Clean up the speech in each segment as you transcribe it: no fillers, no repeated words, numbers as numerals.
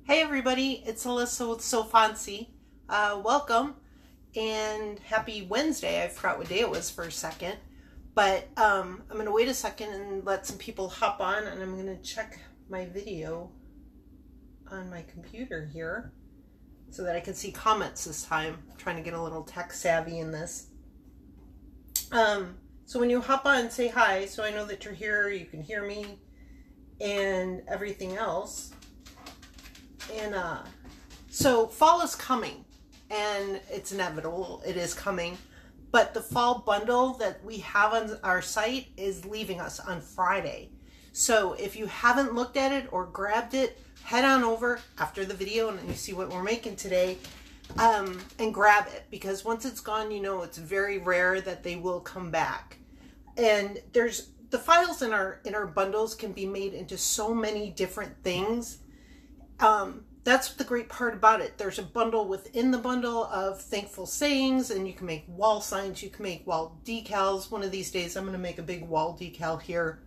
Hey everybody, it's Alyssa with So Fancy. Welcome and happy Wednesday. I forgot what day it was for a second, but I'm going to wait a second and let some people hop on, and I'm going to check my video on my computer here so that I can see comments this time. I'm trying to get a little tech savvy in this. So when you hop on, say hi so I know that you're here, you can hear me and everything else. And so fall is coming, and it's inevitable. It is coming, but the fall bundle that we have on our site is leaving us on Friday. So if you haven't looked at it or grabbed it, head on over after the video and you see what we're making today, and grab it, because once it's gone, you know it's very rare that they will come back. And there's the files in our bundles can be made into so many different things. That's the great part about it. There's a bundle within the bundle of thankful sayings, and you can make wall signs, you can make wall decals. One of these days I'm going to make a big wall decal here,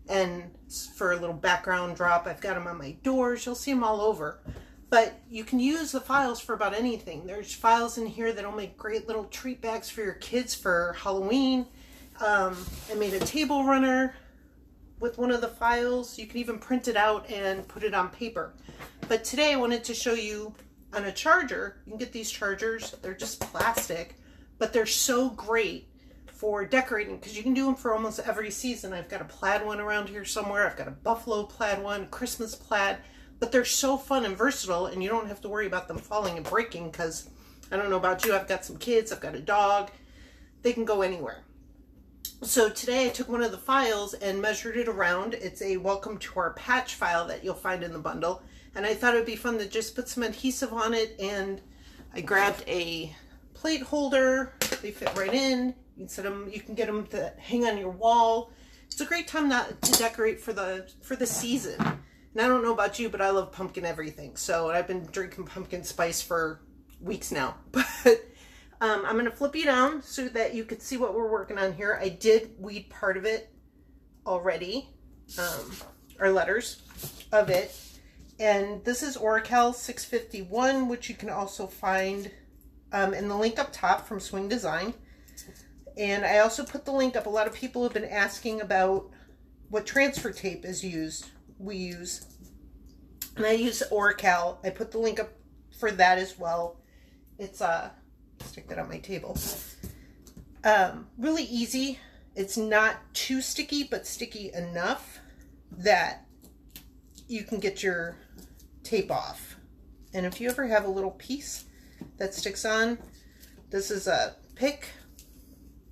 and for a little background drop, I've got them on my doors. You'll see them all over. But you can use the files for about anything. There's files in here that'll make great little treat bags for your kids for Halloween. I made a table runner with one of the files. You can even print it out and put it on paper. But today I wanted to show you on a charger. You can get these chargers. They're just plastic, but they're so great for decorating because you can do them for almost every season. I've got a plaid one around here somewhere. I've got a buffalo plaid one, Christmas plaid, but they're so fun and versatile, and you don't have to worry about them falling and breaking because I don't know about you. I've got some kids. I've got a dog. They can go anywhere. So today I took one of the files and measured it around. It's a welcome to our patch file that you'll find in the bundle. And I thought it would be fun to just put some adhesive on it. And I grabbed a plate holder. They fit right in. You can set them, you can get them to hang on your wall. It's a great time to decorate for the season. And I don't know about you, but I love pumpkin everything. So I've been drinking pumpkin spice for weeks now. But I'm going to flip you down so that you can see what we're working on here. I did weed part of it already, or letters of it. And this is Oracal 651, which you can also find in the link up top from Swing Design. And I also put the link up. A lot of people have been asking about what transfer tape we use. And I use Oracal. I put the link up for that as well. It's stick that on my table. Really easy. It's not too sticky, but sticky enough that you can get your tape off. And if you ever have a little piece that sticks on, this is a pick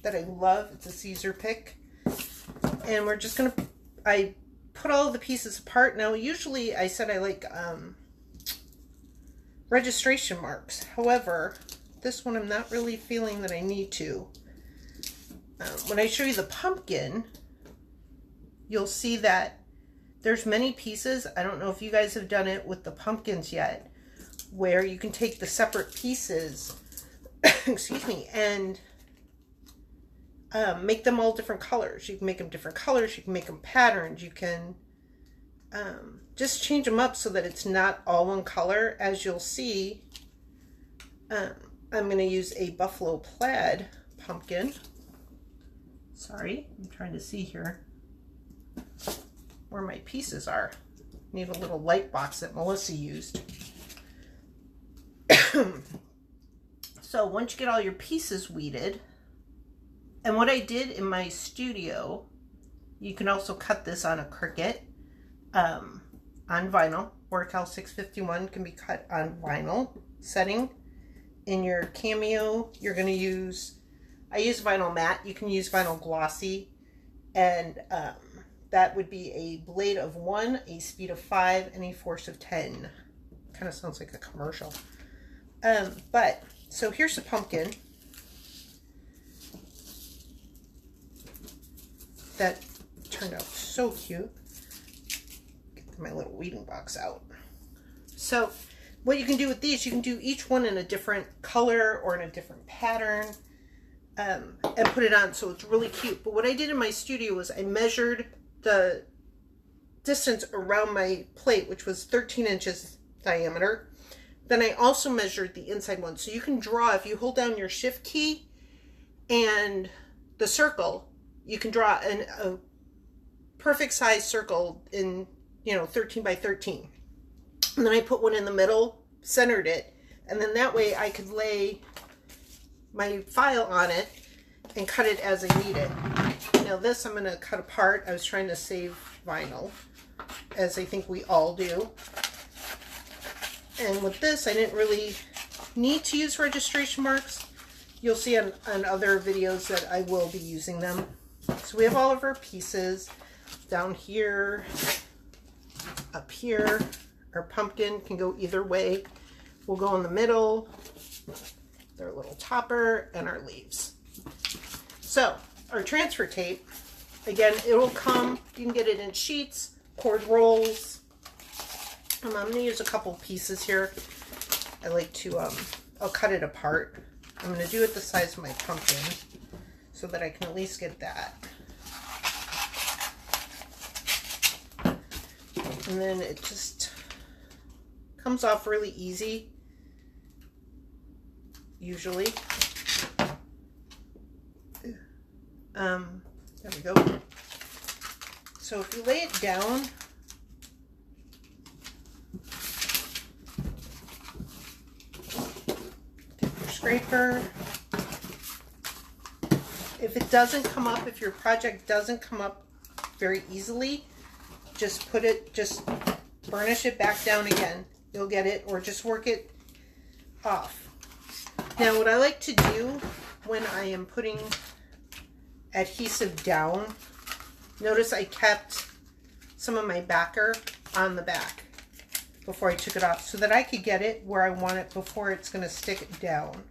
that I love. It's a Caesar pick. And we're just gonna, I put all of the pieces apart. Now usually I said I like registration marks. However, this one I'm not really feeling that I need to. When I show you the pumpkin, you'll see that there's many pieces. I don't know if you guys have done it with the pumpkins yet, where you can take the separate pieces, excuse me, and make them all different colors. You can make them different colors. You can make them patterns. You can just change them up so that it's not all one color. As you'll see, I'm going to use a buffalo plaid pumpkin. Sorry, I'm trying to see here where my pieces are. Need a little light box that Melissa used. So once you get all your pieces weeded, and what I did in my studio, you can also cut this on a Cricut on vinyl. Oracal 651 can be cut on vinyl setting. In your Cameo, you're going to use, I use vinyl matte. You can use vinyl glossy, and that would be a blade of 1, a speed of 5, and a force of 10. Kind of sounds like a commercial. But, so here's the pumpkin. That turned out so cute. Get my little weeding box out. So, what you can do with these, you can do each one in a different color or in a different pattern, and put it on so it's really cute. But what I did in my studio was I measured the distance around my plate, which was 13 inches diameter. Then I also measured the inside one. So you can draw, if you hold down your shift key and the circle, you can draw a perfect size circle in, 13 by 13. And then I put one in the middle, centered it, and then that way I could lay my file on it and cut it as I need it. Now this I'm going to cut apart. I was trying to save vinyl, as I think we all do. And with this, I didn't really need to use registration marks. You'll see on other videos that I will be using them. So we have all of our pieces down here, up here. Our pumpkin can go either way. We'll go in the middle, their little topper, and our leaves. So our transfer tape, again, it will come, you can get it in sheets, cord rolls. I'm going to use a couple pieces here. I like to, I'll cut it apart. I'm going to do it the size of my pumpkin so that I can at least get that. And then it just comes off really easy, usually. There we go. So if you lay it down, take your scraper. If it doesn't come up, if your project doesn't come up very easily, just burnish it back down again. You'll get it, or just work it off. Now what I like to do when I am putting adhesive down, notice I kept some of my backer on the back before I took it off so that I could get it where I want it before it's going to stick it down.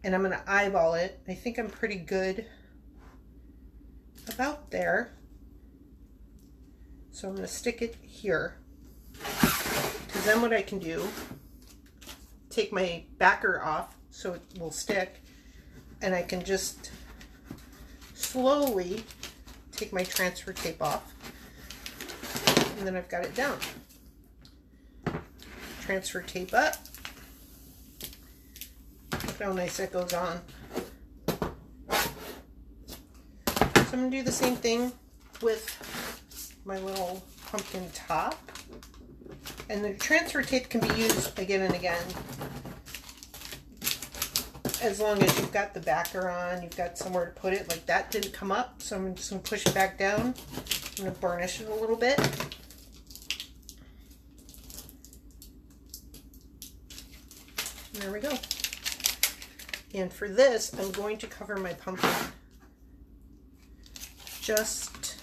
And I'm going to eyeball it. I think I'm pretty good about there. So I'm going to stick it here. Because then what I can do, take my backer off so it will stick, and I can just slowly take my transfer tape off, and then I've got it down. Transfer tape up. Look how nice that goes on. So I'm going to do the same thing with my little pumpkin top. And the transfer tape can be used again and again. As long as you've got the backer on, you've got somewhere to put it. Like that didn't come up, so I'm just going to push it back down. I'm going to burnish it a little bit. There we go. And for this, I'm going to cover my pumpkin just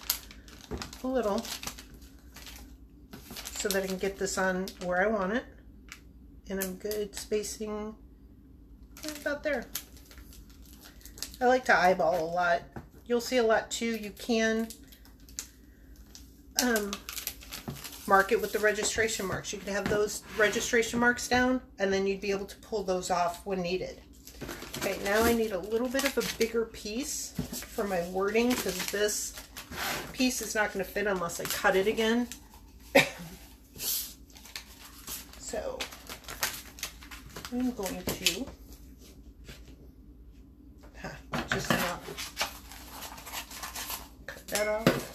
a little so that I can get this on where I want it. And I'm good spacing right about there. I like to eyeball a lot. You'll see a lot too. You can mark it with the registration marks. You can have those registration marks down, and then you'd be able to pull those off when needed. Okay, now I need a little bit of a bigger piece for my wording, because this piece is not going to fit unless I cut it again. So I'm going to just enough. Cut that off.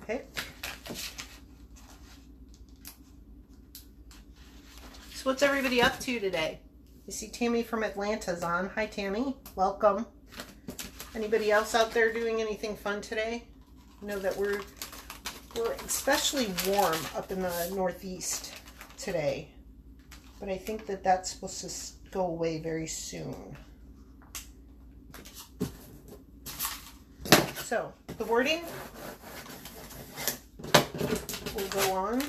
Okay. So what's everybody up to today? You see Tammy from Atlanta's on. Hi Tammy, welcome. Anybody else out there doing anything fun today? I know that we're especially warm up in the Northeast today, but I think that that's supposed to go away very soon. So the wording will go on.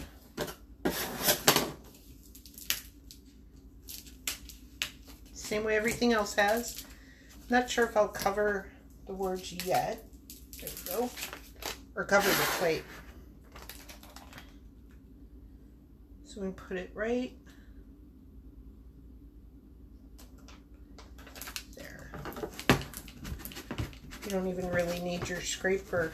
Same way everything else has. Not sure if I'll cover the words yet. There we go. Or cover the plate. So we put it right there. You don't even really need your scraper,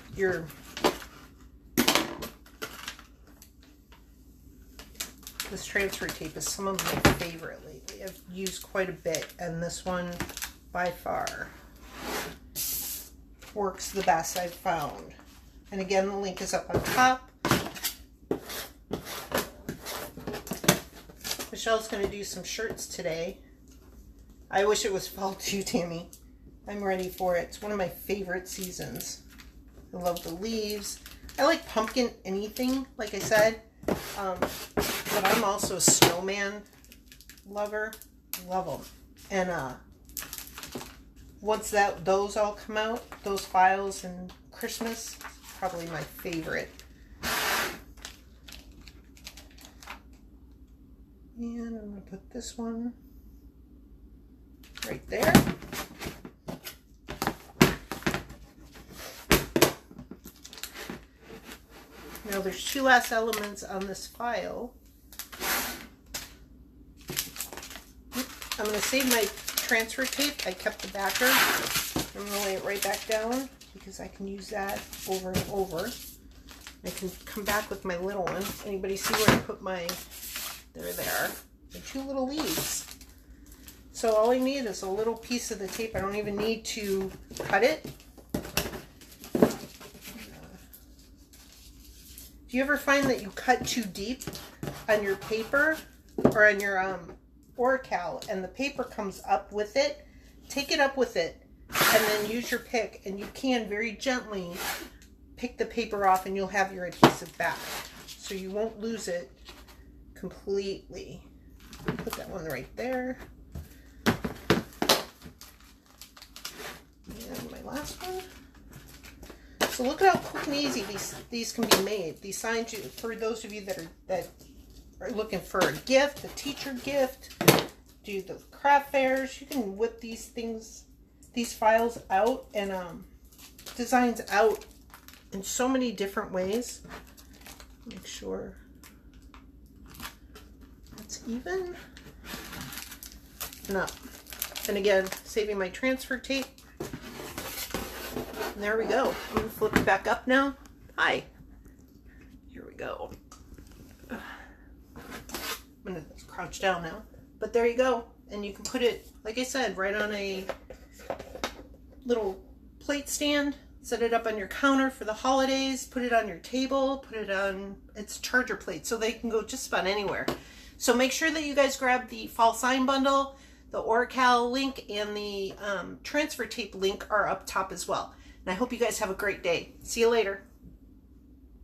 this transfer tape is some of my favorite lately. I've used quite a bit, and this one by far works the best I've found. And again, the link is up on top. Michelle's going to do some shirts today. I wish it was fall too, Tammy. I'm ready for it. It's one of my favorite seasons. I love the leaves. I like pumpkin anything, like I said. But I'm also a snowman lover. Love them. And once those all come out, those files and Christmas, probably my favorite. And I'm going to put this one right there. Now there's two last elements on this file. I'm going to save my transfer tape. I kept the backer. I'm going to lay it right back down because I can use that over and over. I can come back with my little one. Anybody see where I put my, there they are, the two little leaves. So all I need is a little piece of the tape. I don't even need to cut it. Do you ever find that you cut too deep on your paper or on your Oracal and the paper comes up with it? Take it up with it and then use your pick, and you can very gently pick the paper off and you'll have your adhesive back. So you won't lose it completely. Put that one right there. And my last one. So look at how quick and easy these can be made. These signs, for those of you that are looking for a gift, a teacher gift, do the craft fairs, you can whip these files out and designs out in so many different ways. Make sure it's even. No. And again, saving my transfer tape. And there we go. I'm going to flip it back up now. Hi. Here we go. I'm going to crouch down now. But there you go. And you can put it, like I said, right on a little plate stand. Set it up on your counter for the holidays. Put it on your table. Put it on its charger plate so they can go just about anywhere. So make sure that you guys grab the fall sign bundle. The Oracal link and the transfer tape link are up top as well. And I hope you guys have a great day. See you later.